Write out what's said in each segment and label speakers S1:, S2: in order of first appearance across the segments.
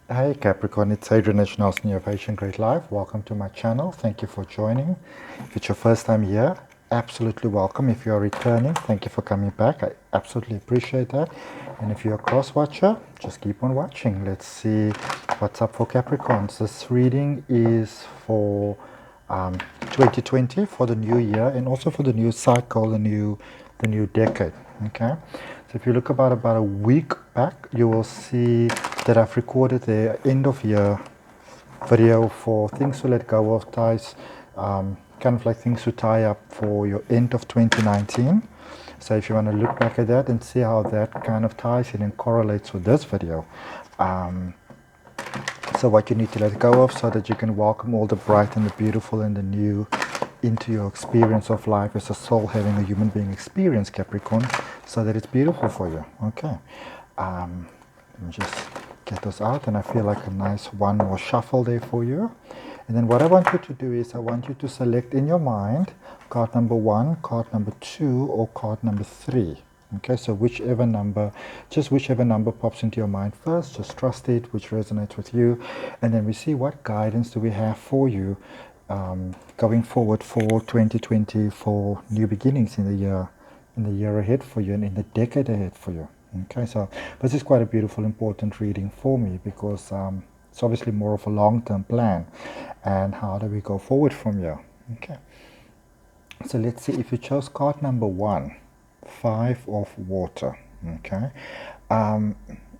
S1: Hey Capricorn, it's Adrian H of Great Life. Welcome to my channel. Thank you for joining. If it's your first time here, absolutely welcome. If you're returning, thank you for coming back. I absolutely appreciate that. And if you're a cross watcher, just keep on watching. Let's see what's up for Capricorns. This reading is for 2020, for the new year, and also for the new cycle, the new decade. Okay. So if you look about a week back, you will see that I've recorded the end of year video for things to let go of, ties, kind of like things to tie up for your end of 2019. So if you want to look back at that and see how that kind of ties in and correlates with this video. So what you need to let go of so that you can welcome all the bright and the beautiful and the new into your experience of life as a soul having a human being experience, Capricorn, so that it's beautiful for you. Okay. Let me just get those out, and I feel like a nice one more shuffle there for you. And then what I want you to do is I want you to select in your mind card number 1, card number 2, or card number 3. Okay, so whichever number pops into your mind first, just trust it, which resonates with you, and then we see what guidance do we have for you going forward for 2020, for new beginnings in the year ahead for you and in the decade ahead for you. Okay, so this is quite a beautiful, important reading for me because it's obviously more of a long-term plan, and how do we go forward from here? Okay, so let's see if you chose card number 1. 5 of water. Okay,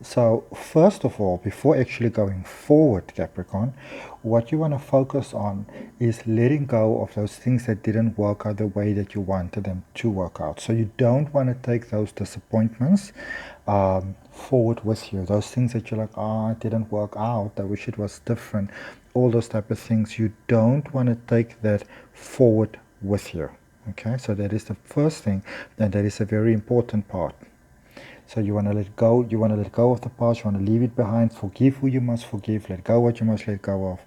S1: so first of all, before actually going forward, Capricorn, what you want to focus on is letting go of those things that didn't work out the way that you wanted them to work out. So you don't want to take those disappointments forward with you. Those things that you're like, oh, it didn't work out, I wish it was different, all those type of things, you don't want to take that forward with you. Okay, so that is the first thing, and that is a very important part. So you want to let go of the past, you want to leave it behind, forgive who you must forgive, let go what you must let go of,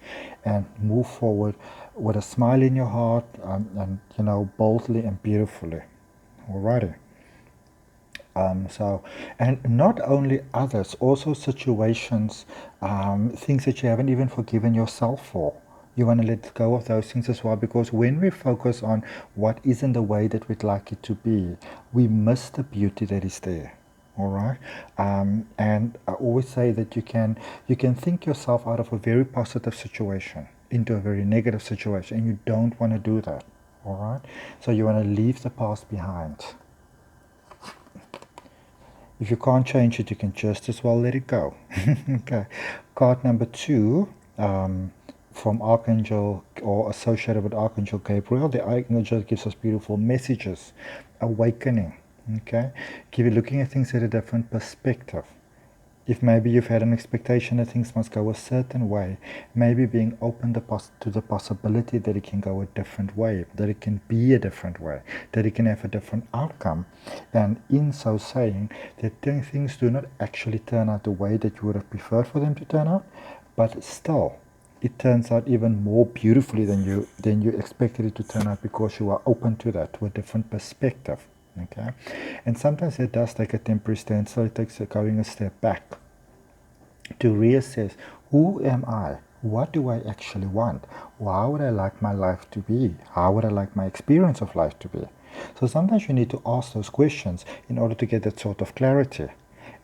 S1: and move forward with a smile in your heart, and boldly and beautifully. Alrighty. And not only others, also situations, things that you haven't even forgiven yourself for. You want to let go of those things as well, because when we focus on what isn't the way that we'd like it to be, we miss the beauty that is there. All right, and I always say that you can think yourself out of a very positive situation into a very negative situation, and you don't want to do that. All right, so you want to leave the past behind. If you can't change it, you can just as well let it go. Okay, card number 2. From Archangel, or associated with Archangel Gabriel. The Archangel gives us beautiful messages, awakening, okay? Looking at things at a different perspective. If maybe you've had an expectation that things must go a certain way, maybe being open to the possibility that it can go a different way, that it can be a different way, that it can have a different outcome. And in so saying, that things do not actually turn out the way that you would have preferred for them to turn out, but still, it turns out even more beautifully than you expected it to turn out, because you are open to that, to a different perspective. Okay, and sometimes it does take a temporary stand, so it takes going a step back to reassess, who am I? What do I actually want? How would I like my life to be? How would I like my experience of life to be? So sometimes you need to ask those questions in order to get that sort of clarity.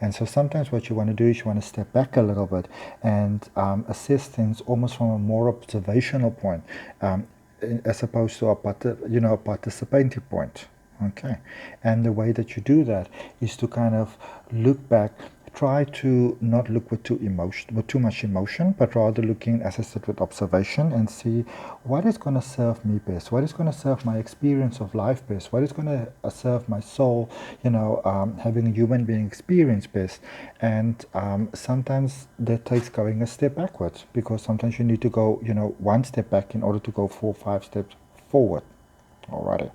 S1: And so sometimes what you want to do is you want to step back a little bit and assess things almost from a more observational point, as opposed to a participating point. Okay, and the way that you do that is to kind of look back. Try to not look with too much emotion, but rather looking, as I said, with observation, and see what is going to serve me best, what is going to serve my experience of life best, what is going to serve my soul, having a human being experience best. And sometimes that takes going a step backwards, because sometimes you need to go, one step back in order to go 4 or 5 steps forward. Alrighty.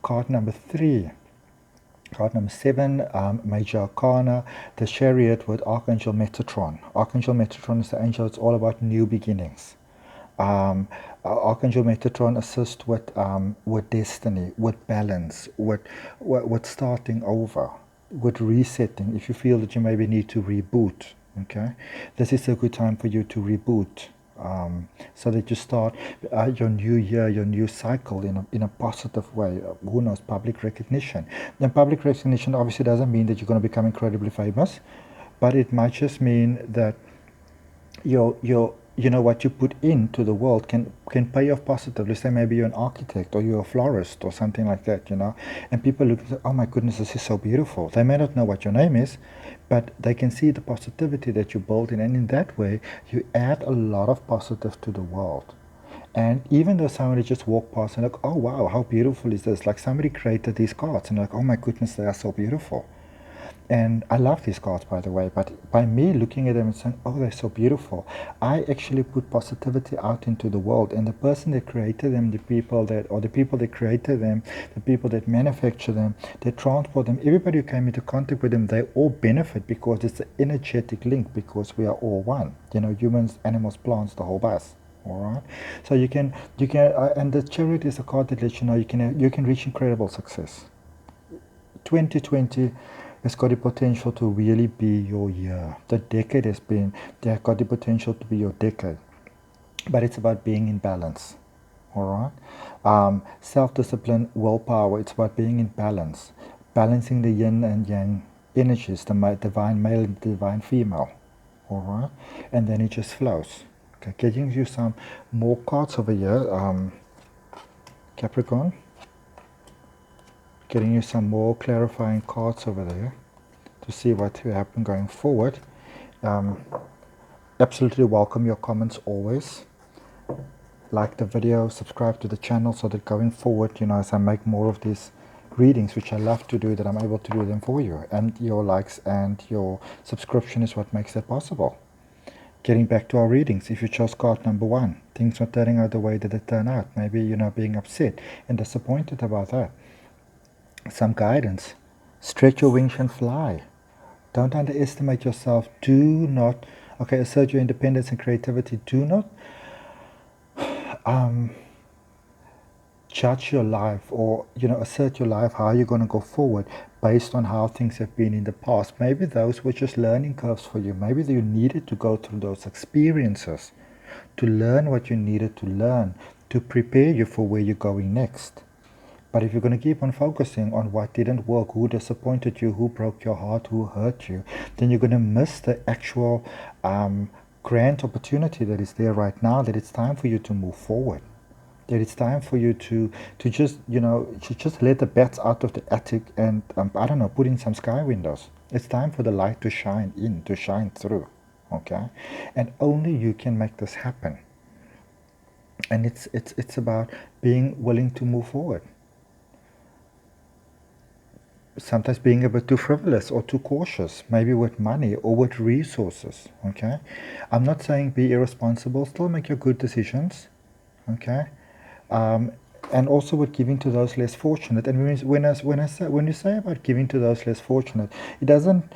S1: Card number 3. Card number 7, Major Arcana, the Chariot with Archangel Metatron. Archangel Metatron is the angel that's all about new beginnings. Archangel Metatron assists with destiny, with balance, with starting over, with resetting. If you feel that you maybe need to reboot, Okay, this is a good time for you to reboot, so that you start your new year, your new cycle in a positive way. Who knows, public recognition. And public recognition obviously doesn't mean that you're going to become incredibly famous, but it might just mean that what you put into the world can pay off positively. Say maybe you're an architect or you're a florist or something like that, and people look and say, oh my goodness, this is so beautiful. They may not know what your name is, but they can see the positivity that you build in, and in that way you add a lot of positive to the world. And even though somebody just walked past and like, oh wow, how beautiful is this, like somebody created these cards and like, oh my goodness, they are so beautiful. And I love these cards, by the way, but by me looking at them and saying, oh, they're so beautiful, I actually put positivity out into the world. And the person that created them, the people that created them, the people that manufacture them, that transport them, everybody who came into contact with them, they all benefit because it's an energetic link, because we are all one. Humans, animals, plants, the whole bus. All right. So you can, and the Chariot is a card that lets you know you can reach incredible success. 2020 has got the potential to really be your year. The decade has got the potential to be your decade. But it's about being in balance. All right? Self-discipline, willpower, it's about being in balance. Balancing the yin and yang energies, the divine male and divine female. All right? And then it just flows. Okay, getting you some more cards over here, Capricorn. Getting you some more clarifying cards over there to see what will happen going forward. Absolutely welcome your comments always. Like the video, subscribe to the channel so that going forward, as I make more of these readings, which I love to do, that I'm able to do them for you. And your likes and your subscription is what makes that possible. Getting back to our readings, if you chose card number 1, things not turning out the way that they turn out, maybe being upset and disappointed about that. Some guidance. Stretch your wings and fly. Don't underestimate yourself. Do not, assert your independence and creativity. Do not judge your life or, assert your life, how you're going to go forward based on how things have been in the past. Maybe those were just learning curves for you. Maybe you needed to go through those experiences to learn what you needed to learn, to prepare you for where you're going next. But if you're going to keep on focusing on what didn't work, who disappointed you, who broke your heart, who hurt you, then you're going to miss the actual grand opportunity that is there right now, that it's time for you to move forward. That it's time for you to just, to just let the bats out of the attic and, put in some sky windows. It's time for the light to shine in, to shine through, okay? And only you can make this happen. And it's about being willing to move forward. Sometimes being a bit too frivolous or too cautious, maybe with money or with resources, okay? I'm not saying be irresponsible, still make your good decisions, okay? And also with giving to those less fortunate. And when you say about giving to those less fortunate, it doesn't,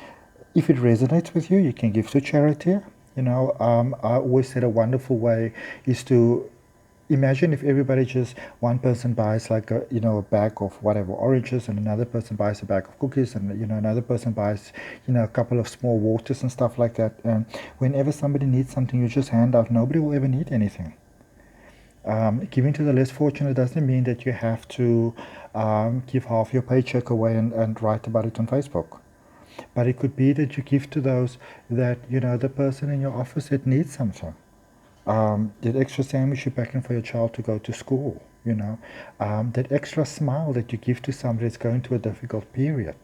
S1: if it resonates with you, you can give to charity. I always said a wonderful way is to imagine if everybody just, one person buys like a bag of whatever oranges, and another person buys a bag of cookies, and another person buys a couple of small waters and stuff like that. And whenever somebody needs something, you just hand out. Nobody will ever need anything. Giving to the less fortunate doesn't mean that you have to give half your paycheck away and write about it on Facebook. But it could be that you give to those that, the person in your office that needs something. That extra sandwich you're packing for your child to go to school, that extra smile that you give to somebody that's going through a difficult period.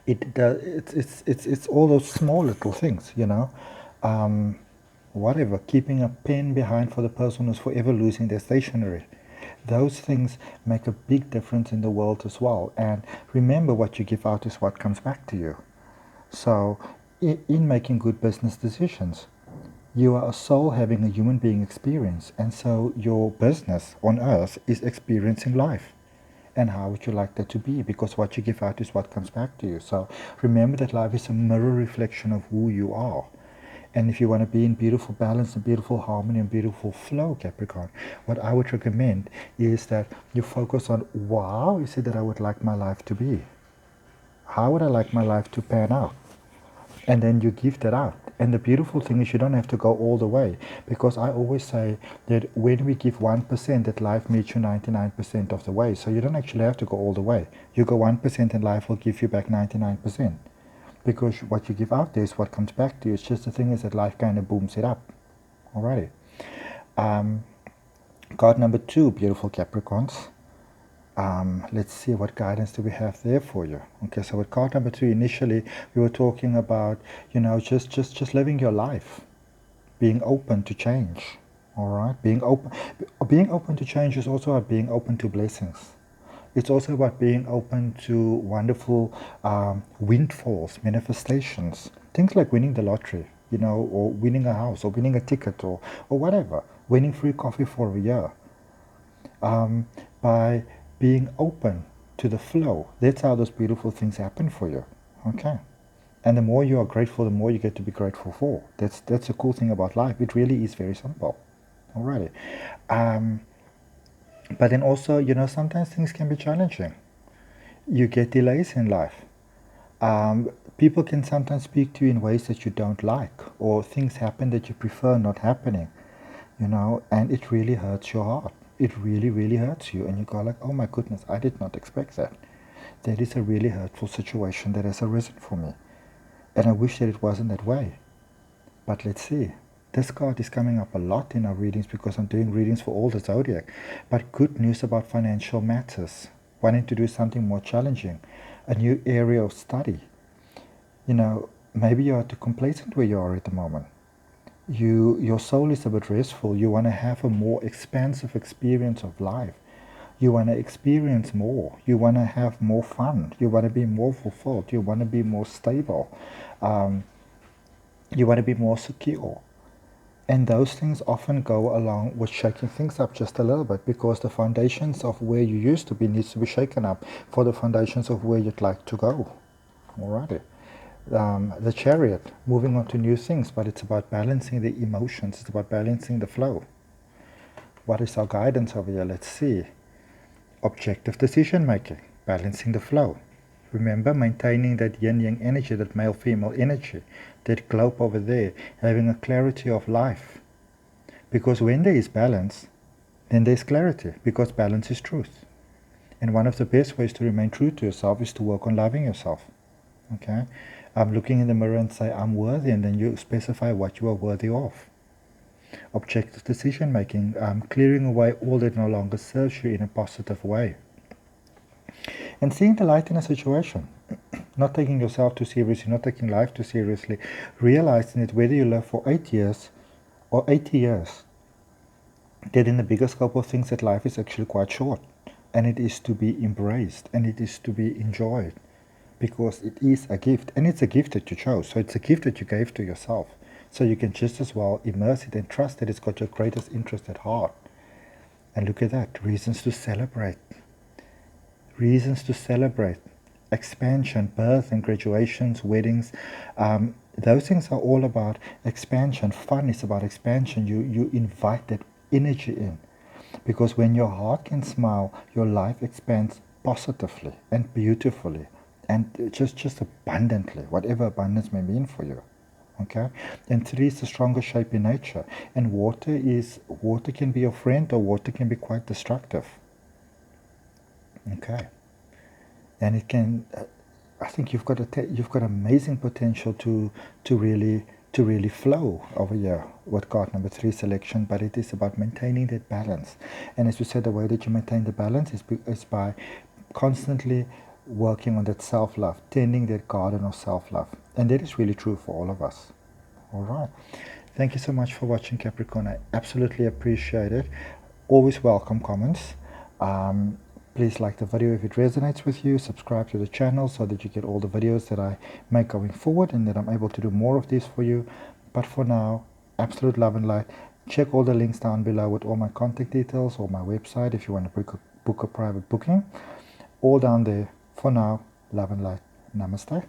S1: It's all those small little things, whatever, keeping a pen behind for the person who's forever losing their stationery. Those things make a big difference in the world as well. And remember, what you give out is what comes back to you. So in making good business decisions, you are a soul having a human being experience, and so your business on earth is experiencing life. And how would you like that to be? Because what you give out is what comes back to you. So remember that life is a mirror reflection of who you are. And if you want to be in beautiful balance and beautiful harmony and beautiful flow, Capricorn, what I would recommend is that you focus on, wow, is it that I would like my life to be? How would I like my life to pan out? And then you give that out. And the beautiful thing is you don't have to go all the way, because I always say that when we give 1%, that life meets you 99% of the way. So you don't actually have to go all the way. You go 1% and life will give you back 99%. Because what you give out there is what comes back to you. It's just the thing is that life kind of booms it up. Alrighty. Card number 2, beautiful Capricorns. Let's see, what guidance do we have there for you? Okay, so with card number 2, initially we were talking about, just living your life, being open to change. All right, being open to change is also about being open to blessings. It's also about being open to wonderful windfalls, manifestations, things like winning the lottery, or winning a house, or winning a ticket, or whatever, winning free coffee for a year. By being open to the flow, that's how those beautiful things happen for you. Okay, and the more you are grateful, the more you get to be grateful for. That's the cool thing about life. It really is very simple. Alrighty. But then also, sometimes things can be challenging. You get delays in life. People can sometimes speak to you in ways that you don't like, or things happen that you prefer not happening, and it really hurts your heart. It really, really hurts you, and you go like, oh my goodness, I did not expect that. That is a really hurtful situation that has arisen for me, and I wish that it wasn't that way. But let's see. This card is coming up a lot in our readings because I'm doing readings for all the zodiac. But good news about financial matters, wanting to do something more challenging, a new area of study. Maybe you are too complacent where you are at the moment. Your soul is a bit restful. You want to have a more expansive experience of life. You want to experience more. You want to have more fun. You want to be more fulfilled. You want to be more stable. You want to be more secure. And those things often go along with shaking things up just a little bit, because the foundations of where you used to be needs to be shaken up for the foundations of where you'd like to go. Alrighty. The Chariot, moving on to new things, but it's about balancing the emotions. It's about balancing the flow. What is our guidance over here? Let's see. Objective decision making, balancing the flow. Remember, maintaining that yin-yang energy, that male-female energy, that globe over there, having a clarity of life. Because when there is balance, then there's clarity, because balance is truth. And one of the best ways to remain true to yourself is to work on loving yourself. Okay? I'm looking in the mirror and say, I'm worthy, and then you specify what you are worthy of. Objective decision making, clearing away all that no longer serves you in a positive way. And seeing the light in a situation, not taking yourself too seriously, not taking life too seriously, realizing that whether you live for 8 years or 80 years, that in the bigger scope of things, that life is actually quite short, and it is to be embraced, and it is to be enjoyed, because it is a gift, and it's a gift that you chose, so it's a gift that you gave to yourself, so you can just as well immerse it and trust that it's got your greatest interest at heart. And look at that, reasons to celebrate. Reasons to celebrate. Expansion, birth and graduations, weddings, those things are all about expansion. Fun is about expansion. You invite that energy in, because when your heart can smile, your life expands positively and beautifully, and just abundantly, whatever abundance may mean for you. Okay, and 3 is the stronger shape in nature, and water can be your friend, or water can be quite destructive. Okay, and it can. I think you've got amazing potential to really flow over here with card number 3 selection, but it is about maintaining that balance. And as we said, the way that you maintain the balance is by constantly working on that self-love, tending that garden of self-love, and that is really true for all of us. All right. Thank you so much for watching, Capricorn. I absolutely appreciate it. Always welcome comments. Please like the video if it resonates with you. Subscribe to the channel so that you get all the videos that I make going forward, and that I'm able to do more of these for you. But for now, absolute love and light. Check all the links down below with all my contact details, or my website if you want to book a private booking. All down there. For now, love and light. Namaste.